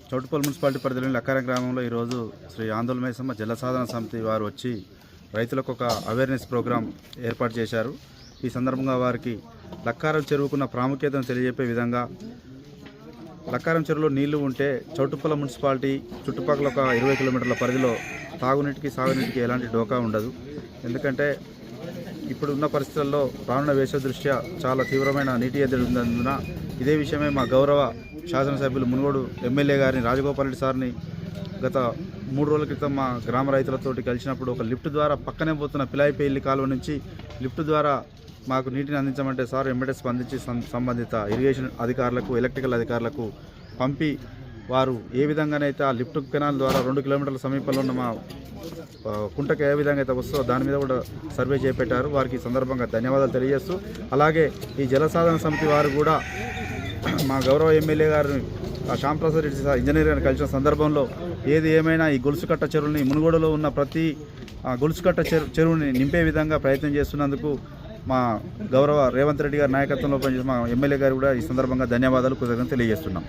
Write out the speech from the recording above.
Choutuppal municipality పరిధిలోని లక్కారం గ్రామంలో ఈరోజు శ్రీ ఆందోళన మైసమ్మ జలసాధన సమితి వారు వచ్చి రైతులకు ఒక అవేర్నెస్ ప్రోగ్రాం ఏర్పాటు చేశారు. ఈ సందర్భంగా వారికి లక్కారం చెరువుకున్న ప్రాముఖ్యతను తెలియజెప్పే విధంగా లక్కారం చెరువులో నీళ్లు ఉంటే చౌటుప్పల్ మున్సిపాలిటీ చుట్టుపక్కల ఒక 20 కిలోమీటర్ల పరిధిలో తాగునీటికి సాగునీటికి ఎలాంటి డోకా ఉండదు. ఎందుకంటే ఇప్పుడున్న పరిస్థితుల్లో రానున్న వేసవి దృష్ట్యా చాలా తీవ్రమైన నీటి ఎద్దడి ఉన్నందున ఇదే విషయమే మా గౌరవ శాసనసభ్యులు మునుగోడు ఎమ్మెల్యే గారిని రాజగోపాల్ రెడ్డి సార్ని గత 3 రోజుల క్రితం మా గ్రామ రైతులతోటి కలిసినప్పుడు ఒక లిఫ్ట్ ద్వారా పక్కనే పోతున్న పిలాయిపల్లి కాలువ నుంచి లిఫ్ట్ ద్వారా మాకు నీటిని అందించమంటే సార్ వెంబడే స్పందించి సంబంధిత ఇరిగేషన్ అధికారులకు ఎలక్ట్రికల్ అధికారులకు పంపి వారు ఏ విధంగానైతే ఆ లిఫ్ట్ కెనాల్ ద్వారా 2 కిలోమీటర్ల సమీపంలో ఉన్న మా కుంటకు ఏ విధంగా అయితే వస్తుందో దాని మీద కూడా సర్వే చేపట్టారు. వారికి సందర్భంగా ధన్యవాదాలు తెలియజేస్తూ, అలాగే ఈ జలసాధన సమితి వారు కూడా మా గౌరవ ఎమ్మెల్యే గారిని శ్యాంప్రసాద్ రెడ్డి ఇంజనీర్ గారిని కలిసిన సందర్భంలో ఏది ఏమైనా ఈ గొలుసుకట్ట చెరువుని మునుగోడులో ఉన్న ప్రతి గొలుసుకట్ట చెరువుని నింపే విధంగా ప్రయత్నం చేస్తున్నందుకు మా గౌరవ రేవంత్ రెడ్డి గారి నాయకత్వంలో పనిచేసిన మా ఎమ్మెల్యే గారు కూడా ఈ సందర్భంగా ధన్యవాదాలు కృతజ్ఞతలు తెలియజేస్తున్నాం.